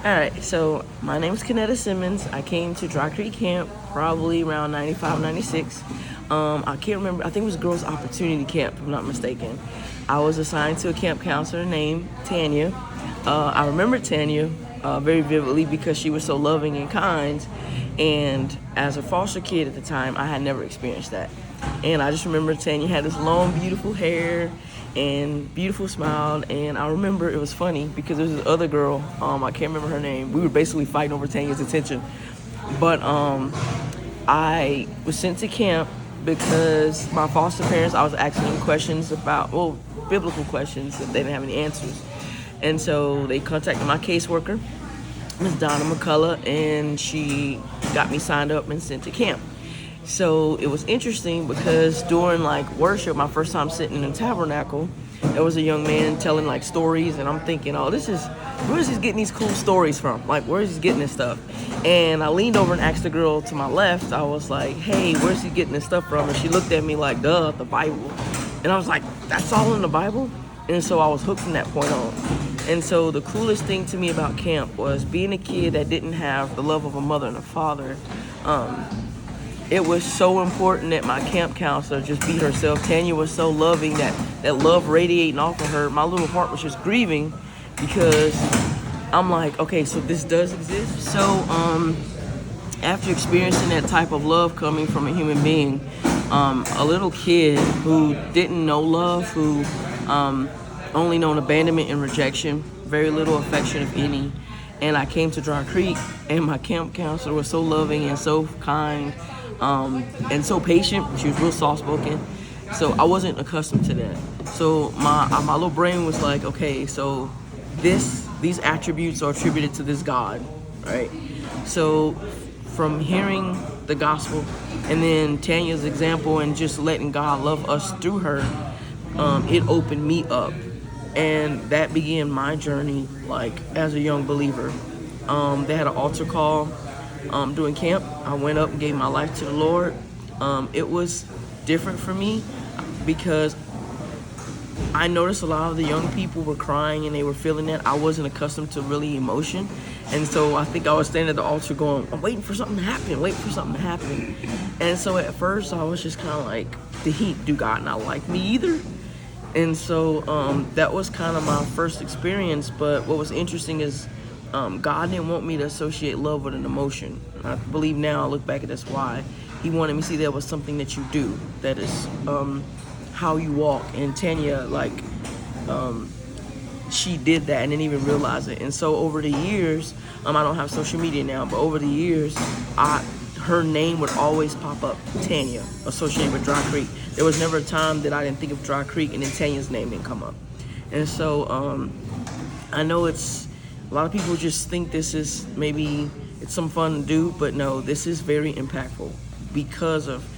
All right, so my name is Kennetta Simmons. I came to Dry Creek Camp probably around 95, 96. I can't remember. I think it was Girls Opportunity Camp, if I'm not mistaken. I was assigned to a camp counselor named Tanya. I remember Tanya very vividly because she was so loving and kind. And as a foster kid at the time, I had never experienced that. And I just remember Tanya had this long, beautiful hair and beautiful smile. And I remember it was funny because there was this other girl, I can't remember her name. We were basically fighting over Tanya's attention. But I was sent to camp because my foster parents, I was asking them questions about, biblical questions, and they didn't have any answers. And so they contacted my caseworker, Miss Donna McCullough, and she got me signed up and sent to camp. So it was interesting because during worship, my first time sitting in the tabernacle, there was a young man telling stories, and I'm thinking, where is he getting these cool stories from? Where is he getting this stuff? And I leaned over and asked the girl to my left, I was like, hey, where's he getting this stuff from? And she looked at me like, duh, the Bible. And I was like, that's all in the Bible? And so I was hooked from that point on. And so the coolest thing to me about camp was being a kid that didn't have the love of a mother and a father. It was so important that my camp counselor just be herself. Tanya was so loving, that love radiating off of her. My little heart was just grieving because I'm like, okay, so this does exist. So after experiencing that type of love coming from a human being, a little kid who didn't know love, who only known abandonment and rejection, very little affection, if any. And I came to Dry Creek, and my camp counselor was so loving and so kind, and so patient. She was real soft-spoken. So I wasn't accustomed to that. So my little brain was like, okay, so these attributes are attributed to this God, right? So from hearing the gospel and then Tanya's example and just letting God love us through her, it opened me up. And that began my journey, as a young believer. They had an altar call during camp. I went up and gave my life to the Lord. It was different for me because I noticed a lot of the young people were crying and they were feeling that. I wasn't accustomed to really emotion. And so I think I was standing at the altar going, I'm waiting for something to happen, And so at first I was just kind of like, do God not like me either? And so that was kind of my first experience. But what was interesting is God didn't want me to associate love with an emotion. I believe now, I look back at that's why. He wanted me to see that was something that you do. That is how you walk. And Tanya, she did that and didn't even realize it. And so over the years, I don't have social media now, but over the years, her name would always pop up, Tanya, associated with Dry Creek. There was never a time that I didn't think of Dry Creek and then Tanya's name didn't come up. And so I know a lot of people just think this is maybe it's some fun to do, but no, this is very impactful because of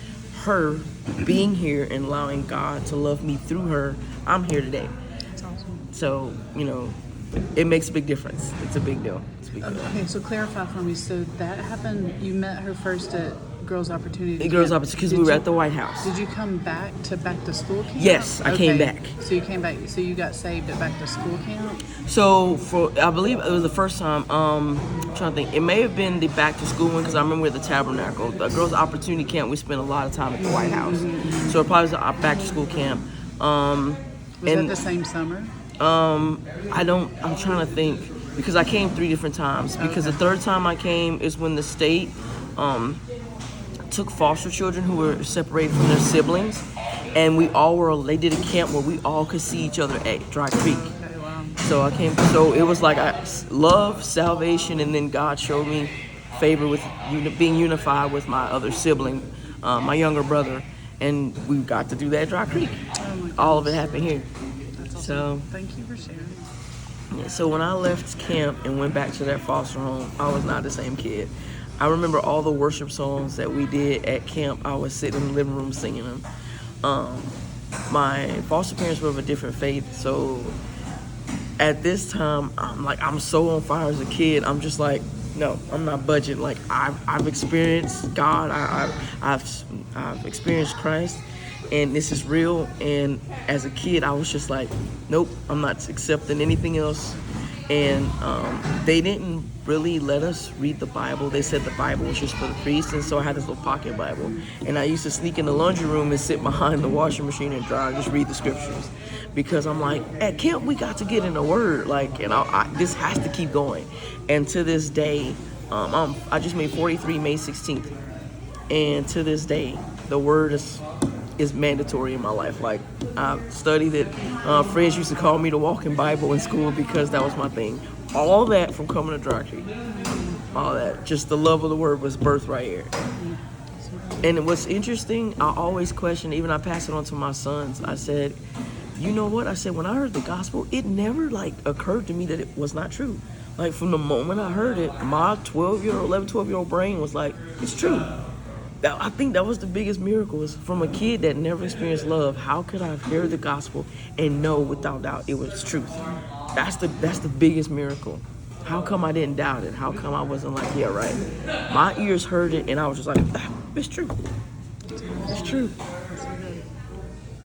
her being here and allowing God to love me through her. I'm here today. That's awesome. So, it makes a big difference. It's a big deal. Okay, so clarify for me. So that happened, you met her first at Girls Opportunity Camp. Girls Opportunity, because we were at the White House. Did you come back to school camp? Yes, I came back. So you came back, so you got saved at back to school camp? So I believe it was the first time, I'm trying to think, it may have been the back to school one because I remember at the Tabernacle. The Girls Opportunity Camp, we spent a lot of time at the White House. So it probably was a back to school camp. Was that the same summer? I'm trying to think because I came 3 different times. Because the third time I came is when the state took foster children who were separated from their siblings, and they did a camp where we all could see each other at Dry Creek. Okay, wow. So I came, so it was love, salvation, and then God showed me favor with being unified with my other sibling, my younger brother, and we got to do that at Dry Creek. All of it happened here. That's awesome. So thank you for sharing. So when I left camp and went back to that foster home, I was not the same kid. I remember all the worship songs that we did at camp. I was sitting in the living room singing them. My foster parents were of a different faith, so at this time, I'm so on fire as a kid. I'm just like, no, I'm not budging. I've experienced God. I've experienced Christ, and this is real. And as a kid, I was just like, nope, I'm not accepting anything else. And they didn't really let us read the Bible. They said the Bible was just for the priests, and so I had this little pocket Bible. And I used to sneak in the laundry room and sit behind the washing machine and dry and just read the scriptures. Because I'm like, at camp we got to get in the Word, like, and this has to keep going. And to this day, I just made 43 May 16th, and to this day, the Word is mandatory in my life. Like, I studied it. Friends used to call me the walking Bible in school because that was my thing. All that from coming to Dry Creek. All that. Just the love of the Word was birthed right here. And what's interesting, I always question, even I pass it on to my sons. I said, you know what? I said, when I heard the gospel, it never like occurred to me that it was not true. Like, from the moment I heard it, my 12-year-old brain was like, it's true. I think that was the biggest miracle, is from a kid that never experienced love. How could I hear the gospel and know without doubt it was truth? That's the biggest miracle. How come I didn't doubt it? How come I wasn't like, yeah, right? My ears heard it and I was just like, it's true. It's true.